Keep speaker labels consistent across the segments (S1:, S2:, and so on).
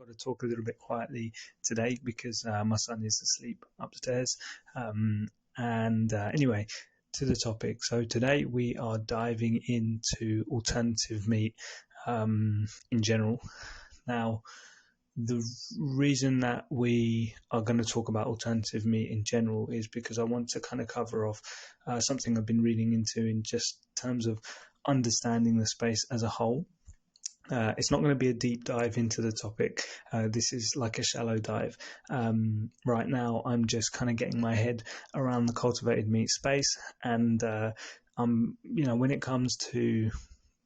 S1: got to talk a little bit quietly today because my son is asleep upstairs. Anyway, to the topic. So today we are diving into alternative meat in general. Now, the reason that we are going to talk about alternative meat in general is because I want to kind of cover off something I've been reading into in just terms of understanding the space as a whole. It's not going to be a deep dive into the topic. This is like a shallow dive. Right now, I'm just kind of getting my head around the cultivated meat space, and when it comes to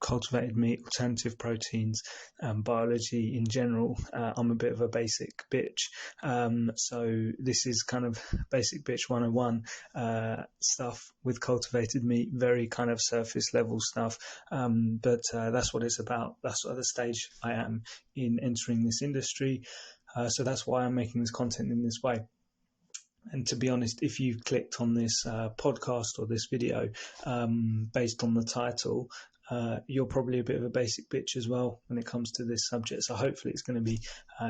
S1: cultivated meat, alternative proteins, biology in general, I'm a bit of a basic bitch. So this is kind of basic bitch 101 stuff with cultivated meat, very kind of surface level stuff. But that's what it's about. That's at the stage I am in entering this industry. So that's why I'm making this content in this way. And to be honest, if you've clicked on this podcast or this video based on the title, you're probably a bit of a basic bitch as well when it comes to this subject. So hopefully it's going to be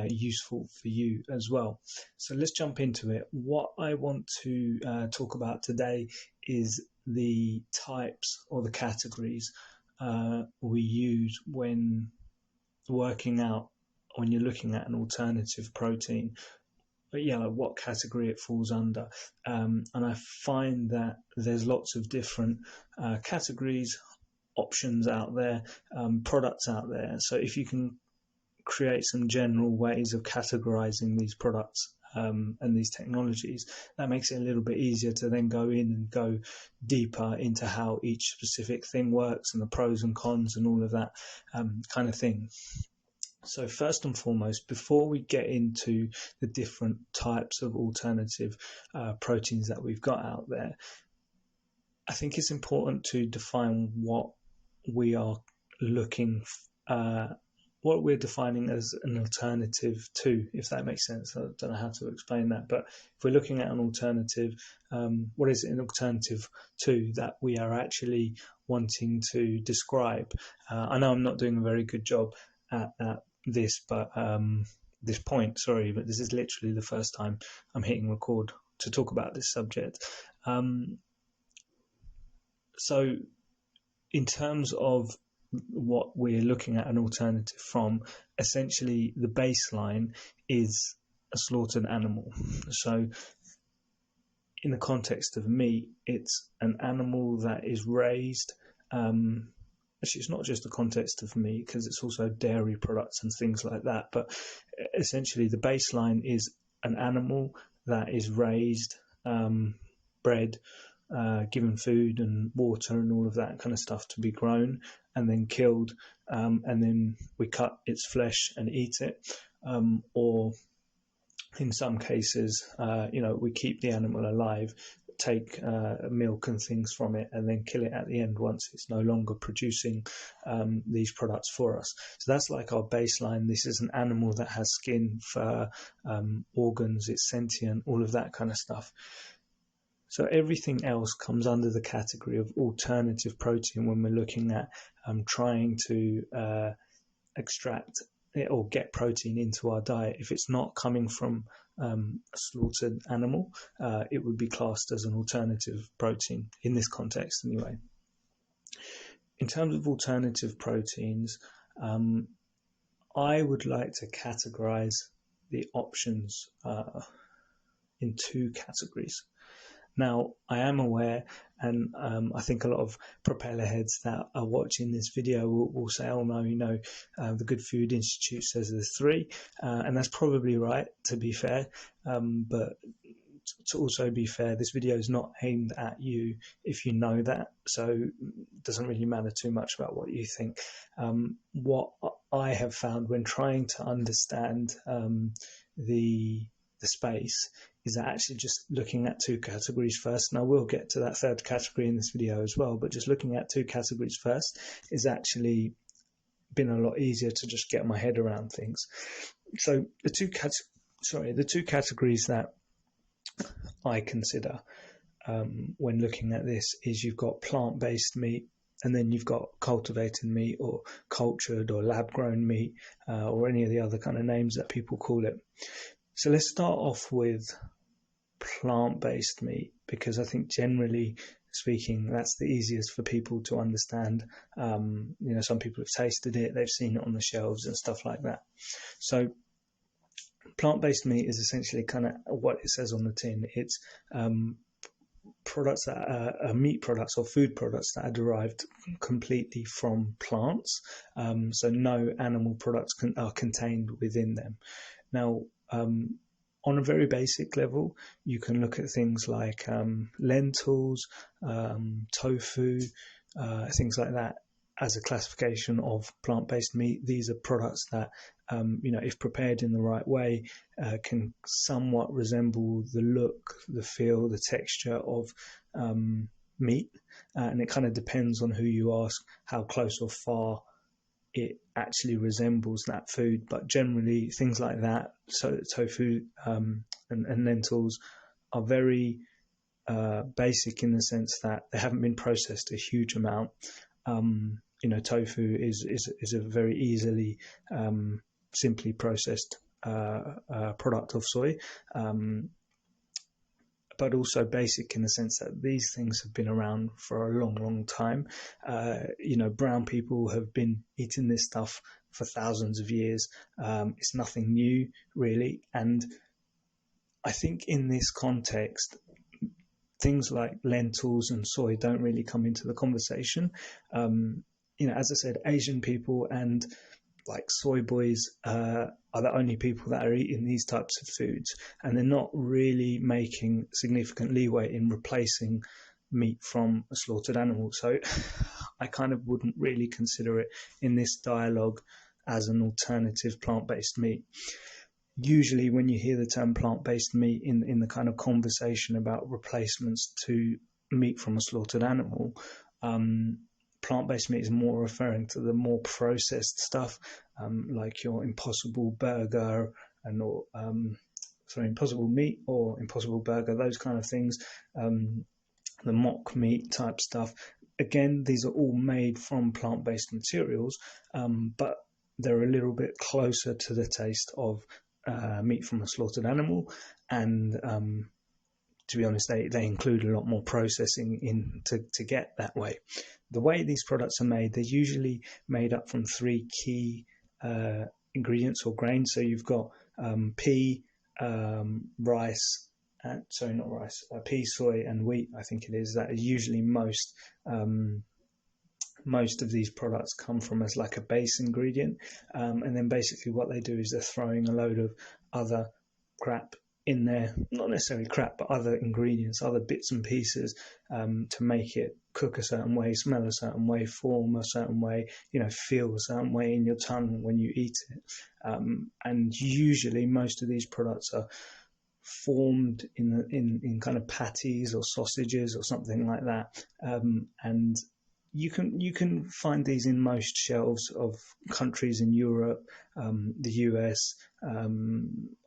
S1: useful for you as well. So let's jump into it. What I want to talk about today is the types or the categories we use when working out, when you're looking at an alternative protein. But yeah, like what category it falls under. And I find that there's lots of different categories, options out there, products out there. So if you can create some general ways of categorizing these products and these technologies, that makes it a little bit easier to then go in and go deeper into how each specific thing works and the pros and cons and all of that kind of thing. So first and foremost, before we get into the different types of alternative proteins that we've got out there, I think it's important to define what we are what we're defining as an alternative to, if that makes sense. I don't know how to explain that, but if we're looking at an alternative, what is an alternative to that we are actually wanting to describe? I know I'm not doing a very good job at this point, but this is literally the first time I'm hitting record to talk about this subject. So in terms of what we're looking at an alternative from, essentially the baseline is a slaughtered animal. So in the context of meat, it's an animal that is raised. Actually, it's not just the context of meat, because it's also dairy products and things like that. But essentially the baseline is an animal that is raised, bred, given food and water and all of that kind of stuff to be grown and then killed, and then we cut its flesh and eat it, or in some cases, we keep the animal alive, take milk and things from it, and then kill it at the end once it's no longer producing these products for us. So that's like our baseline. This is an animal that has skin, fur, organs, it's sentient, all of that kind of stuff. So everything else comes under the category of alternative protein when we're looking at trying to extract or get protein into our diet. If it's not coming from a slaughtered animal, it would be classed as an alternative protein in this context anyway. In terms of alternative proteins, I would like to categorize the options in two categories. Now, I am aware, and I think a lot of propeller heads that are watching this video will say, oh no, the Good Food Institute says there's three, and that's probably right, to be fair. But to also be fair, this video is not aimed at you if you know that, so it doesn't really matter too much about what you think. What I have found when trying to understand the space is that actually just looking at two categories first, and I will get to that third category in this video as well, but just looking at two categories first is actually been a lot easier to just get my head around things. So the two categories that I consider when looking at this is you've got plant-based meat and then you've got cultivated meat or cultured or lab-grown meat, or any of the other kind of names that people call it. So let's start off with plant-based meat, because I think generally speaking, that's the easiest for people to understand. Some people have tasted it, they've seen it on the shelves and stuff like that. So plant-based meat is essentially kind of what it says on the tin. It's products that are meat products or food products that are derived completely from plants. So no animal products are contained within them. Now, on a very basic level, you can look at things like lentils, tofu, things like that as a classification of plant-based meat. These are products that, if prepared in the right way, can somewhat resemble the look, the feel, the texture of meat. And it kind of depends on who you ask, how close or far it actually resembles that food. But generally, things like that, so tofu and lentils, are very basic in the sense that they haven't been processed a huge amount. Tofu is a very easily simply processed product of soy, but also basic in the sense that these things have been around for a long, long time. Brown people have been eating this stuff for thousands of years. It's nothing new, really. And I think in this context, things like lentils and soy don't really come into the conversation. As I said, Asian people and like soy boys are the only people that are eating these types of foods, and they're not really making significant leeway in replacing meat from a slaughtered animal. So I kind of wouldn't really consider it in this dialogue as an alternative plant-based meat. Usually when you hear the term plant-based meat in the kind of conversation about replacements to meat from a slaughtered animal, plant-based meat is more referring to the more processed stuff, like your Impossible Burger Impossible Meat or Impossible Burger, those kind of things, the mock meat type stuff. Again, these are all made from plant-based materials, but they're a little bit closer to the taste of meat from a slaughtered animal, and to be honest, they include a lot more processing in to get that way. The way these products are made, they're usually made up from three key ingredients or grains. So you've got pea, rice, pea, soy, and wheat, I think it is. That is usually most of these products come from as like a base ingredient. And then basically what they do is they're throwing a load of other crap in there, not necessarily crap, but other ingredients, other bits and pieces, to make it cook a certain way, smell a certain way, form a certain way, feel a certain way in your tongue when you eat it. And usually most of these products are formed in kind of patties or sausages or something like that. And you can find these in most shelves of countries in Europe, the US,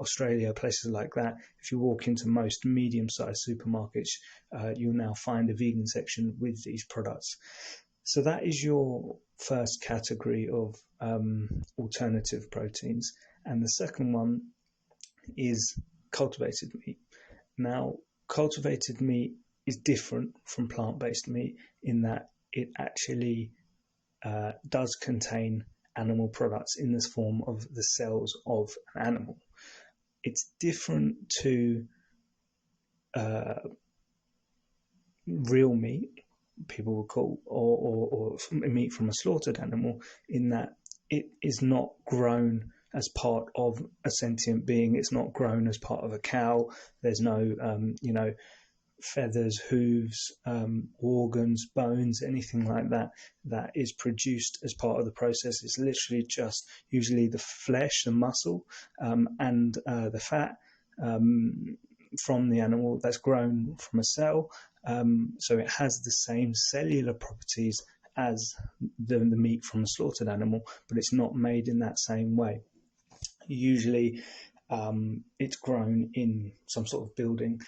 S1: Australia, places like that. If you walk into most medium-sized supermarkets, you'll now find a vegan section with these products. So that is your first category of alternative proteins. And the second one is cultivated meat. Now, cultivated meat is different from plant-based meat in that it actually does contain animal products in this form of the cells of an animal. It's different to real meat, people will call, or meat from a slaughtered animal, in that it is not grown as part of a sentient being. It's not grown as part of a cow. There's no, feathers, hooves, organs, bones, anything like that is produced as part of the process. It's literally just usually the flesh, the muscle, and the fat from the animal that's grown from a cell. So it has the same cellular properties as the meat from a slaughtered animal, but it's not made in that same way. Usually it's grown in some sort of building,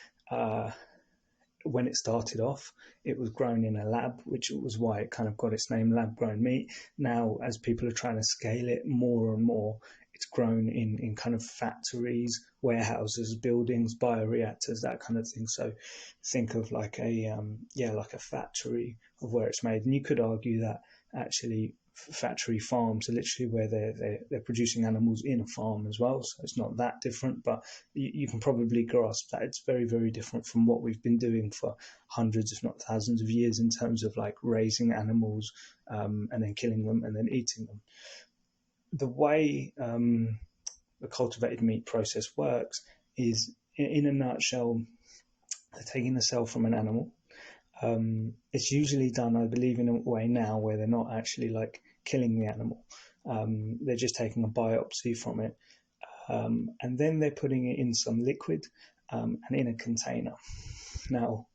S1: when it started off, it was grown in a lab, which was why it kind of got its name, lab-grown meat. Now, as people are trying to scale it more and more, it's grown in kind of factories, warehouses, buildings, bioreactors, that kind of thing. So think of like like a factory of where it's made. And you could argue that actually factory farms are literally where they're producing animals in a farm as well, so it's not that different, but you can probably grasp that it's very, very different from what we've been doing for hundreds if not thousands of years in terms of like raising animals and then killing them and then eating them. The way the cultivated meat process works is, in a nutshell, they're taking the cell from an animal. It's usually done, I believe, in a way now where they're not actually like killing the animal. They're just taking a biopsy from it, and then they're putting it in some liquid and in a container. Now,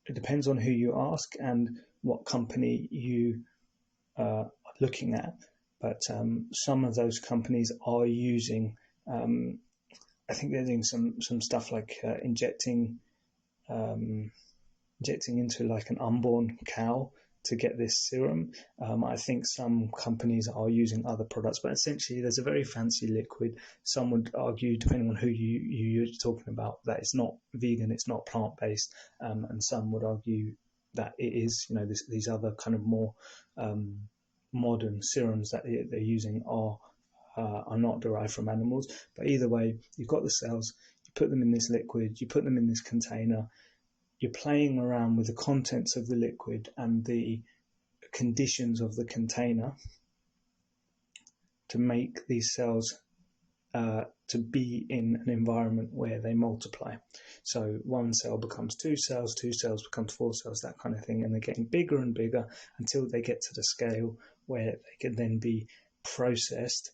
S1: it depends on who you ask and what company you are looking at, but some of those companies are using, I think they're doing some stuff like injecting into like an unborn cow to get this serum. I think some companies are using other products, but essentially there's a very fancy liquid. Some would argue, depending on who you're talking about, that it's not vegan, it's not plant-based, and some would argue that it is. These other kind of more modern serums that they're using are not derived from animals. But either way, you've got the cells, you put them in this liquid, you put them in this container, you're playing around with the contents of the liquid and the conditions of the container to make these cells to be in an environment where they multiply. So one cell becomes two cells becomes four cells, that kind of thing, and they're getting bigger and bigger until they get to the scale where they can then be processed,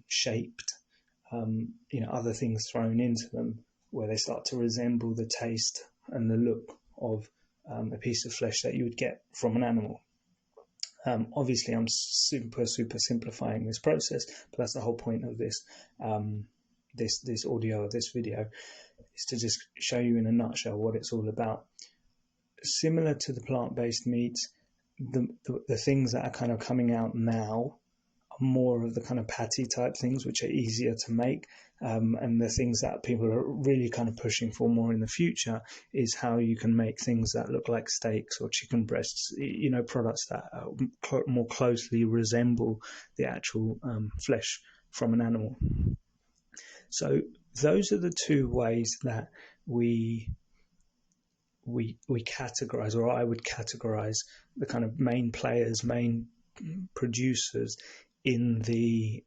S1: shaped, other things thrown into them, where they start to resemble the taste and the look of a piece of flesh that you would get from an animal. Obviously, I'm super simplifying this process, but that's the whole point of this this audio, this video, is to just show you in a nutshell what it's all about. Similar to the plant-based meats, the things that are kind of coming out now are more of the kind of patty type things, which are easier to make. And the things that people are really kind of pushing for more in the future is how you can make things that look like steaks or chicken breasts, products that more closely resemble the actual flesh from an animal. So those are the two ways that we categorize, or I would categorize, the kind of main players, main producers in the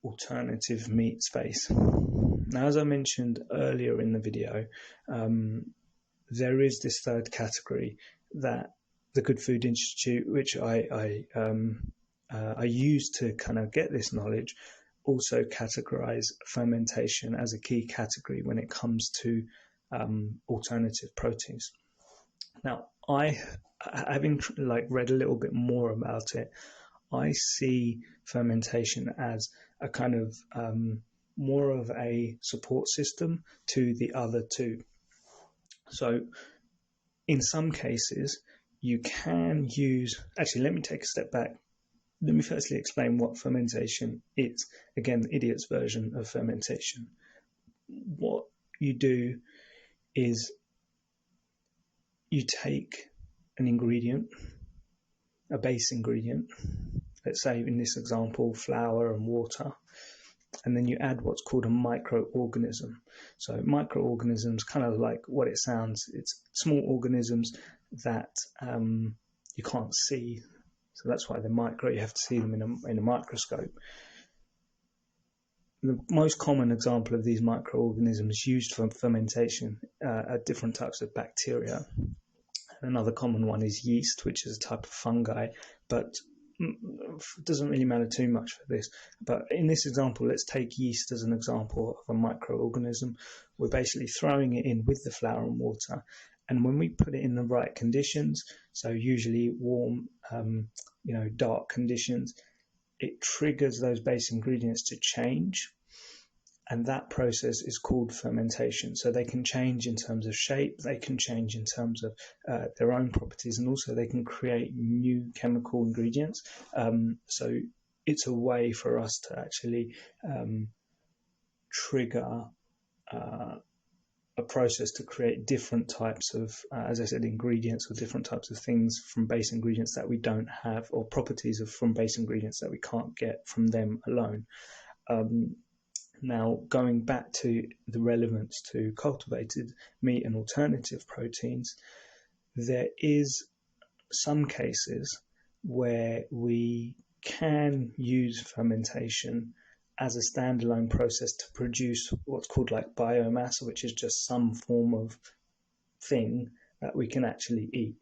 S1: alternative meat space. Now, as I mentioned earlier in the video, there is this third category that the Good Food Institute, which I use to kind of get this knowledge, also categorize fermentation as a key category when it comes to alternative proteins. Now, having read a little bit more about it, I see fermentation as a kind of more of a support system to the other two. So in some cases, you can use... Actually, let me take a step back. Let me firstly explain what fermentation is. Again, the idiot's version of fermentation. What you do is you take an ingredient, a base ingredient, let's say in this example, flour and water, and then you add what's called a microorganism. So microorganisms, kind of like what it sounds, it's small organisms that you can't see. So that's why they're micro, you have to see them in a microscope. The most common example of these microorganisms used for fermentation are different types of bacteria. Another common one is yeast, which is a type of fungi, but it doesn't really matter too much for this. But in this example, let's take yeast as an example of a microorganism. We're basically throwing it in with the flour and water, and when we put it in the right conditions, so usually warm, dark conditions, it triggers those base ingredients to change. And that process is called fermentation. So they can change in terms of shape, they can change in terms of their own properties, and also they can create new chemical ingredients. So it's a way for us to actually trigger a process to create different types of, as I said, ingredients or different types of things from base ingredients that we don't have, or properties from base ingredients that we can't get from them alone. Now, going back to the relevance to cultivated meat and alternative proteins, there is some cases where we can use fermentation as a standalone process to produce what's called like biomass, which is just some form of thing that we can actually eat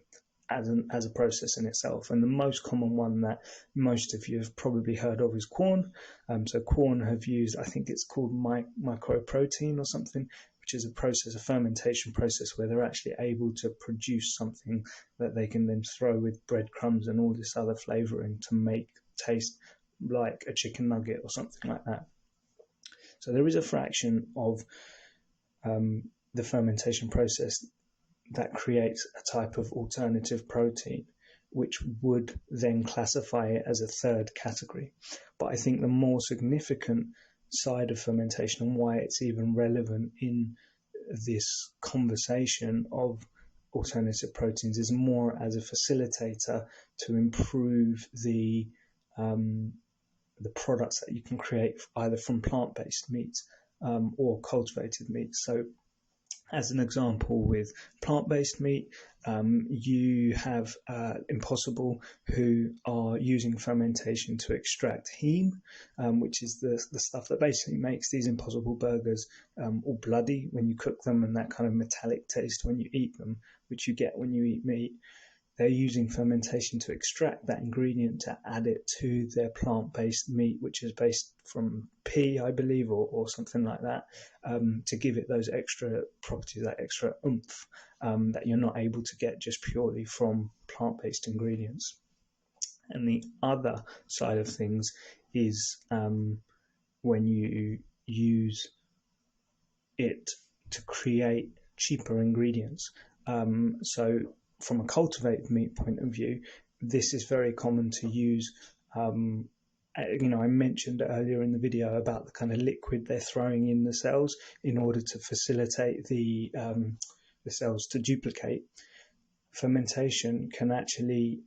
S1: as a process in itself. And the most common one that most of you have probably heard of is corn. So corn have used, I think it's called microprotein or something, which is a fermentation process where they're actually able to produce something that they can then throw with breadcrumbs and all this other flavoring to make taste like a chicken nugget or something like that. So there is a fraction of the fermentation process that creates a type of alternative protein, which would then classify it as a third category. But I think the more significant side of fermentation and why it's even relevant in this conversation of alternative proteins is more as a facilitator to improve the products that you can create either from plant-based meats or cultivated meats. So as an example, with plant-based meat, you have Impossible, who are using fermentation to extract heme, which is the stuff that basically makes these Impossible burgers all bloody when you cook them, and that kind of metallic taste when you eat them, which you get when you eat meat. They're using fermentation to extract that ingredient to add it to their plant-based meat, which is based from pea, I believe, or something like that, to give it those extra properties, that extra oomph that you're not able to get just purely from plant-based ingredients. And the other side of things is when you use it to create cheaper ingredients. So from a cultivated meat point of view, this is very common to use. I mentioned earlier in the video about the kind of liquid they're throwing in the cells in order to facilitate the cells to duplicate. Fermentation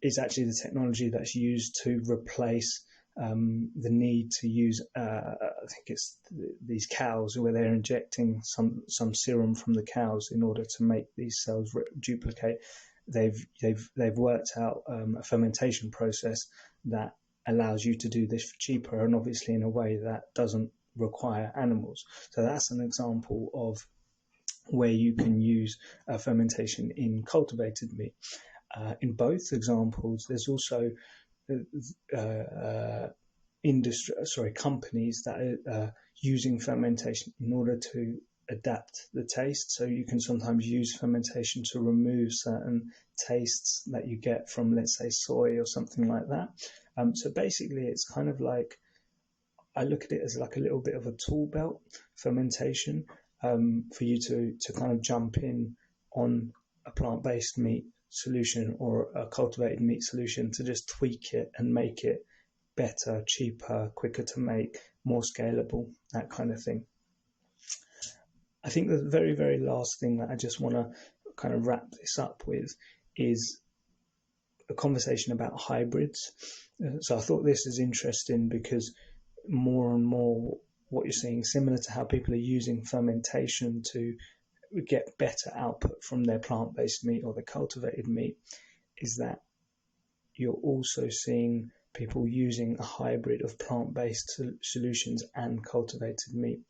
S1: is actually the technology that's used to replace the need to use, I think it's these cows where they're injecting some serum from the cows in order to make these cells duplicate. They've worked out a fermentation process that allows you to do this for cheaper, and obviously in a way that doesn't require animals. So that's an example of where you can use fermentation in cultivated meat. In both examples, there's also companies that are using fermentation in order to adapt the taste. So you can sometimes use fermentation to remove certain tastes that you get from, let's say, soy or something like that. So basically, it's kind of like, I look at it as like a little bit of a tool belt fermentation for you to kind of jump in on a plant-based meat solution or a cultivated meat solution to just tweak it and make it better, cheaper, quicker to make, more scalable, that kind of thing. I think the very, very last thing that I just want to kind of wrap this up with is a conversation about hybrids. So I thought this is interesting because more and more what you're seeing, similar to how people are using fermentation to get better output from their plant-based meat or their cultivated meat, is that you're also seeing people using a hybrid of plant-based solutions and cultivated meat.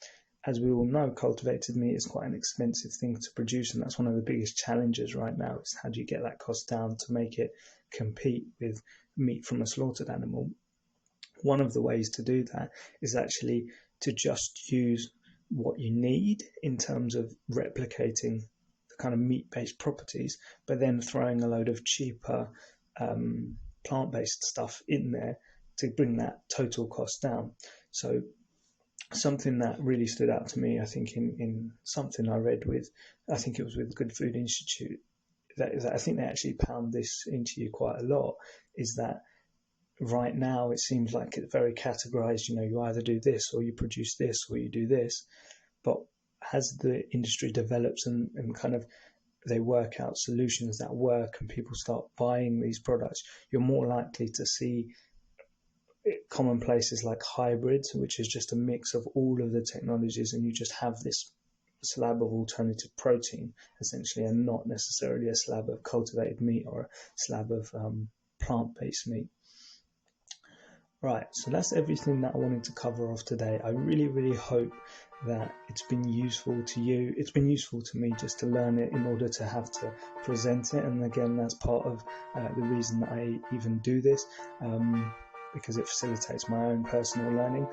S1: As we all know, cultivated meat is quite an expensive thing to produce, and that's one of the biggest challenges right now, is how do you get that cost down to make it compete with meat from a slaughtered animal. One of the ways to do that is actually to just use what you need in terms of replicating the kind of meat-based properties, but then throwing a load of cheaper plant-based stuff in there to bring that total cost down. So something that really stood out to me, I think, in something I read with, I think it was with Good Food Institute, that I think they actually pound this into you quite a lot, is that right now it seems like it's very categorized. You either do this, or you produce this, or you do this. But as the industry develops and kind of they work out solutions that work and people start buying these products, you're more likely to see commonplaces like hybrids, which is just a mix of all of the technologies, and you just have this slab of alternative protein essentially, and not necessarily a slab of cultivated meat or a slab of plant-based meat. Right, so that's everything that I wanted to cover off today. I really, really hope that it's been useful to you. It's been useful to me just to learn it in order to have to present it. And again, that's part of the reason that I even do this, because it facilitates my own personal learning.